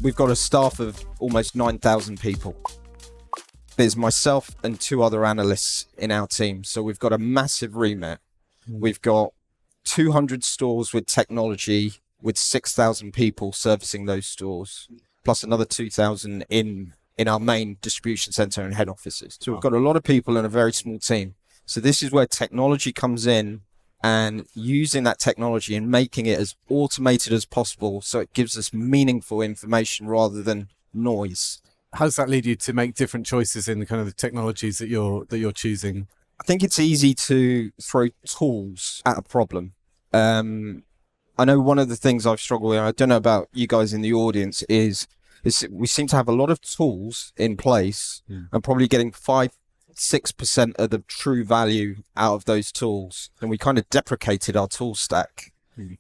We've got a staff of almost 9,000 people. There's myself and 2 other analysts in our team. So we've got a massive remit. We've got 200 stores with technology, with 6,000 people servicing those stores, plus another 2,000 in our main distribution center and head offices. So we've got a lot of people in a very small team. So this is where technology comes in, and using that technology and making it as automated as possible so it gives us meaningful information rather than noise. How does that lead you to make different choices in kind of the technologies that you're choosing? I think it's easy to throw tools at a problem. I know one of the things I've struggled with, I don't know about you guys in the audience, is we seem to have a lot of tools in place and probably getting 5-6% of the true value out of those tools. And we kind of deprecated our tool stack.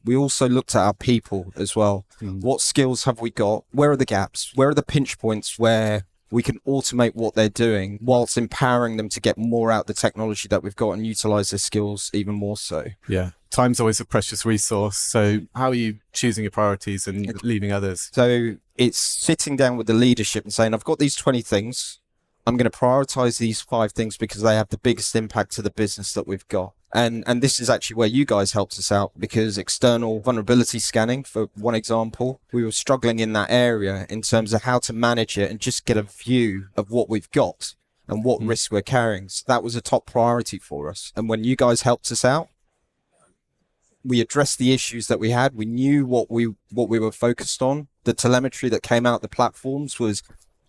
We also looked at our people as well. What skills have we got? Where are the gaps? Where are the pinch points where we can automate what they're doing whilst empowering them to get more out of the technology that we've got and utilize their skills even more so? Yeah. Time's always a precious resource. So how are you choosing your priorities and leaving others? So it's sitting down with the leadership and saying, I've got these 20 things. I'm going to prioritize these 5 things because they have the biggest impact to the business that we've got. And this is actually where you guys helped us out, because external vulnerability scanning, for one example, we were struggling in that area in terms of how to manage it and just get a view of what we've got and what risk we're carrying. So that was a top priority for us. And when you guys helped us out, we addressed the issues that we had. We knew what we were focused on. The telemetry that came out the platforms was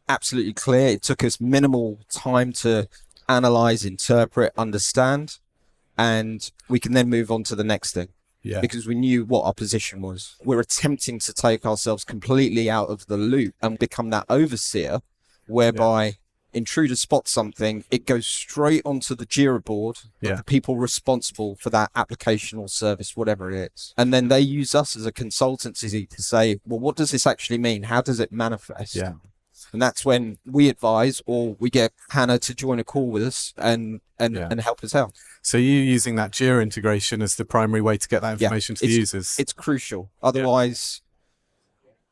absolutely clear. It took us minimal time to analyze, interpret, understand, and we can then move on to the next thing. Yeah. Because we knew what our position was. We're attempting to take ourselves completely out of the loop and become that overseer, whereby Intruder spots something, it goes straight onto the Jira board of the people responsible for that application or service, whatever it is. And then they use us as a consultancy to say, well, what does this actually mean? How does it manifest? Yeah. And that's when we advise, or we get Hannah to join a call with us and help us out. So you're using that Jira integration as the primary way to get that information to the users? It's crucial. Otherwise,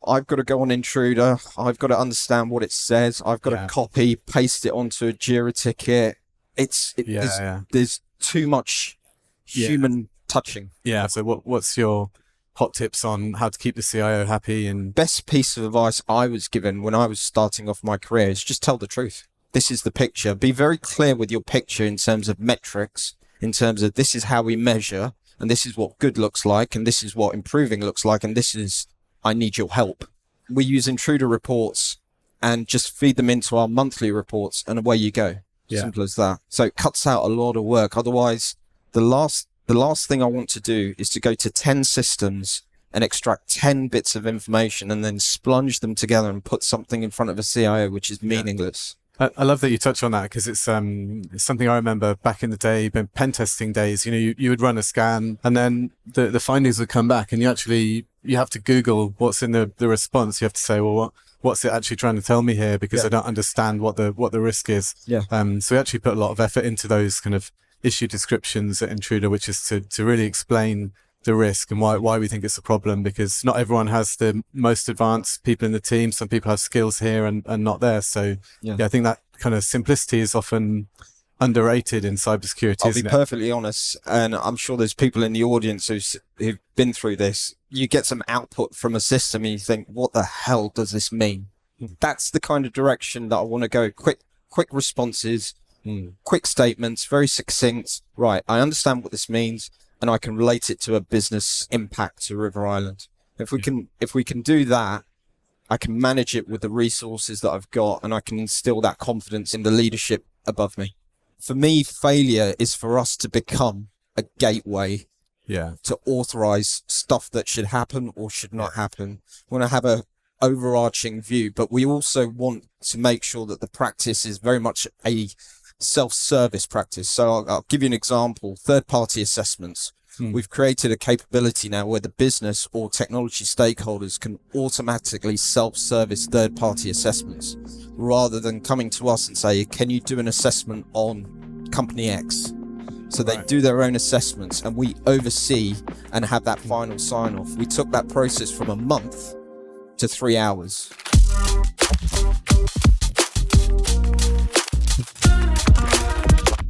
I've got to go on Intruder. I've got to understand what it says. I've got to copy, paste it onto a Jira ticket. There's too much human touching. Yeah. So what's your hot tips on how to keep the CIO happy? And best piece of advice I was given when I was starting off my career is just tell the truth. This is the picture. Be very clear with your picture in terms of metrics, in terms of this is how we measure, and this is what good looks like, and this is what improving looks like, and this is I need your help. We use Intruder reports and just feed them into our monthly reports, and away you go. Simple as that. So it cuts out a lot of work. Otherwise, the last thing I want to do is to go to 10 systems and extract 10 bits of information and then splunge them together and put something in front of a CIO, which is meaningless. I love that you touch on that, because it's something I remember back in the day, pen testing days. You would run a scan and then the findings would come back, and you have to Google what's in the response. You have to say, well, what's it actually trying to tell me here? Because I don't understand what the risk is. So we actually put a lot of effort into those kind of issue descriptions at Intruder, which is to really explain the risk and why we think it's a problem, because not everyone has the most advanced people in the team. Some people have skills here and not there. So I think that kind of simplicity is often underrated in cybersecurity. I'll be perfectly honest, and I'm sure there's people in the audience who've been through this. You get some output from a system and you think, what the hell does this mean? That's the kind of direction that I want to go. Quick responses, quick statements, very succinct. Right, I understand what this means, and I can relate it to a business impact to River Island. If we can do that, I can manage it with the resources that I've got, and I can instill that confidence in the leadership above me. For me, failure is for us to become a gateway to authorize stuff that should happen or should not happen. We want to have a overarching view, but we also want to make sure that the practice is very much a self-service practice. So I'll give you an example. Third-party assessments. We've created a capability now where the business or technology stakeholders can automatically self-service third-party assessments rather than coming to us and say, can you do an assessment on company X? So they do their own assessments and we oversee and have that final sign-off. We took that process from a month to 3 hours.